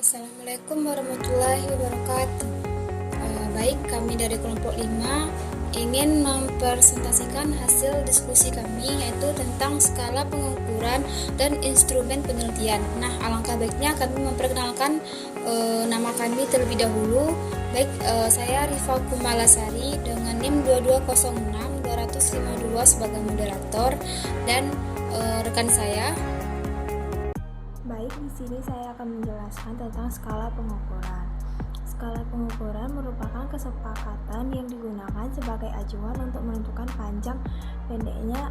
Assalamualaikum warahmatullahi wabarakatuh. Baik, kami dari kelompok 5 ingin mempresentasikan hasil diskusi kami, yaitu tentang skala pengukuran dan instrumen penelitian. Nah, alangkah baiknya kami memperkenalkan nama kami terlebih dahulu. Baik, saya Rifa Kumalasari dengan NIM 2206-252 sebagai moderator, dan rekan saya. Baik, di sini saya akan menjelaskan tentang skala pengukuran. Skala pengukuran merupakan kesepakatan yang digunakan sebagai acuan untuk menentukan panjang pendeknya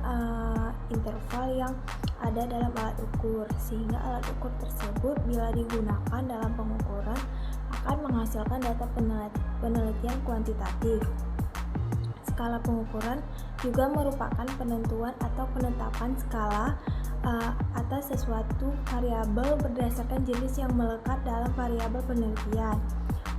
interval yang ada dalam alat ukur, sehingga alat ukur tersebut bila digunakan dalam pengukuran akan menghasilkan data penelitian kuantitatif. Skala pengukuran juga merupakan penentuan atau penetapan skala atas sesuatu variabel berdasarkan jenis yang melekat dalam variabel penelitian.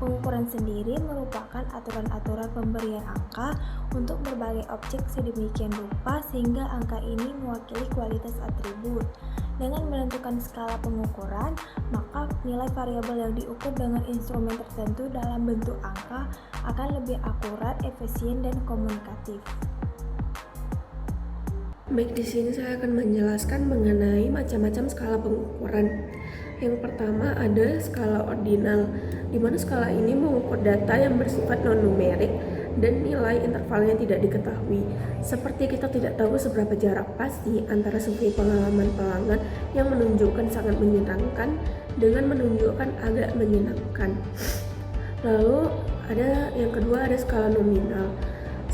Pengukuran sendiri merupakan aturan-aturan pemberian angka untuk berbagai objek sedemikian rupa sehingga angka ini mewakili kualitas atribut. Dengan menentukan skala pengukuran, maka nilai variabel yang diukur dengan instrumen tertentu dalam bentuk angka akan lebih akurat, efisien, dan komunikatif. Baik, di sini saya akan menjelaskan mengenai macam-macam skala pengukuran. Yang pertama ada skala ordinal, di mana skala ini mengukur data yang bersifat non-numerik dan nilai intervalnya tidak diketahui. Seperti kita tidak tahu seberapa jarak pasti antara survei pengalaman pelanggan yang menunjukkan sangat menyenangkan dengan menunjukkan agak menyenangkan. Lalu ada yang kedua, ada skala nominal.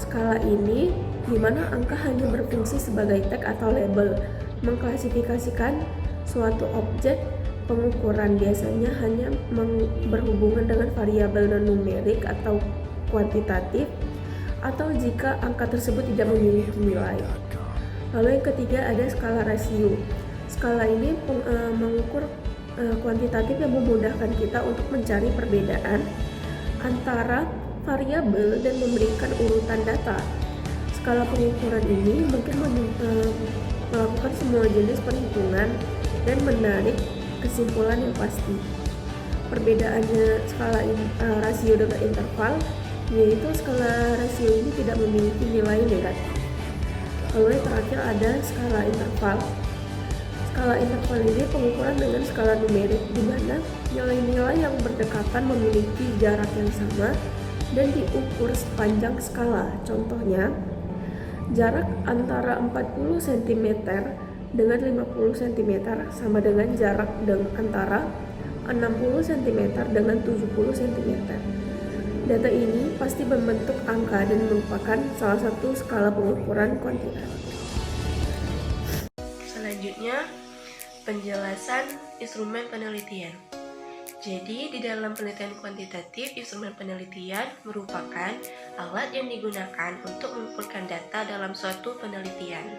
Skala ini di mana angka hanya berfungsi sebagai tag atau label, mengklasifikasikan suatu objek. Pengukuran biasanya hanya berhubungan dengan variabel non-numerik atau kuantitatif, atau jika angka tersebut tidak memiliki nilai. Lalu yang ketiga ada skala rasio. Skala ini mengukur kuantitatif yang memudahkan kita untuk mencari perbedaan antara variabel dan memberikan urutan data. Skala pengukuran ini mungkin melakukan semua jenis perhitungan dan menarik kesimpulan yang pasti. Perbedaannya skala rasio dengan interval, yaitu skala rasio ini tidak memiliki nilai negatif. Lalu yang terakhir ada skala interval. Skala interval ini pengukuran dengan skala numerik, di mana nilai-nilai yang berdekatan memiliki jarak yang sama dan diukur sepanjang skala. Contohnya, jarak antara 40 cm dengan 50 cm sama dengan jarak antara 60 cm dengan 70 cm. Data ini pasti membentuk angka dan merupakan salah satu skala pengukuran kuantitatif. Selanjutnya, penjelasan instrumen penelitian. Jadi, di dalam penelitian kuantitatif, instrumen penelitian merupakan alat yang digunakan untuk mengumpulkan data dalam suatu penelitian.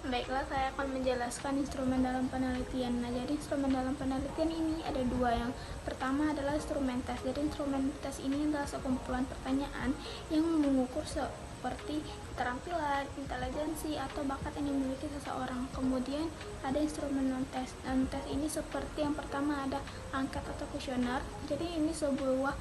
Baiklah, saya akan menjelaskan instrumen dalam penelitian. Nah, jadi instrumen dalam penelitian ini ada dua. Yang pertama adalah instrumen tes. Jadi instrumen tes ini adalah sekumpulan pertanyaan yang mengukur seperti keterampilan, intelijensi, atau bakat yang dimiliki seseorang. Kemudian ada instrumen non-tes. Non-tes ini seperti yang pertama ada angket atau kuesioner. Jadi ini sebuah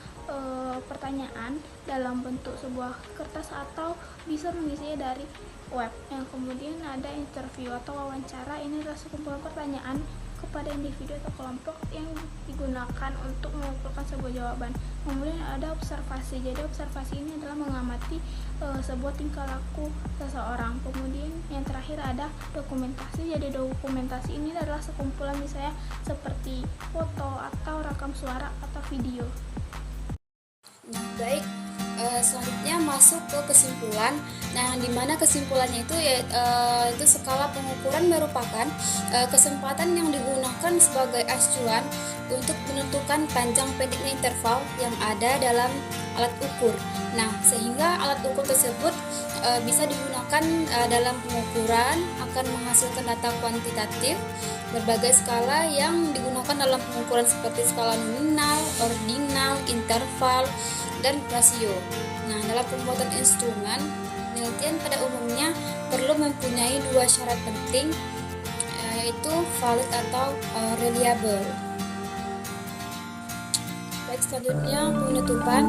pertanyaan dalam bentuk sebuah kertas atau bisa mengisinya dari web. Yang kemudian ada interview atau wawancara. Ini adalah sekumpulan pertanyaan kepada individu atau kelompok yang digunakan untuk mengumpulkan sebuah jawaban. Kemudian ada observasi. Jadi observasi ini adalah mengamati sebuah tingkah laku seseorang. Kemudian yang terakhir ada dokumentasi. Jadi dokumentasi ini adalah sekumpulan misalnya seperti foto atau rekam suara atau video. Baik, selanjutnya masuk ke kesimpulan. Nah, di mana kesimpulannya itu yaitu skala pengukuran merupakan kesempatan yang digunakan sebagai acuan untuk menentukan panjang pendeknya interval yang ada dalam alat ukur. Nah, sehingga alat ukur tersebut bisa digunakan dalam pengukuran, akan menghasilkan data kuantitatif. Berbagai skala yang digunakan dalam pengukuran seperti skala nominal, ordinal, interval, dan rasio. Nah, dalam pembuatan instrumen penelitian pada umumnya perlu mempunyai dua syarat penting, yaitu valid atau reliable. Baik, selanjutnya penutupan.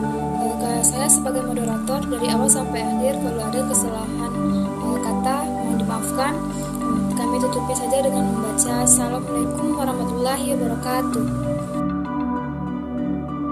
Saya sebagai moderator dari awal sampai akhir, kalau ada kesalahan kata mohon dimaafkan. Kami tutupi saja dengan membaca Assalamualaikum warahmatullahi wabarakatuh.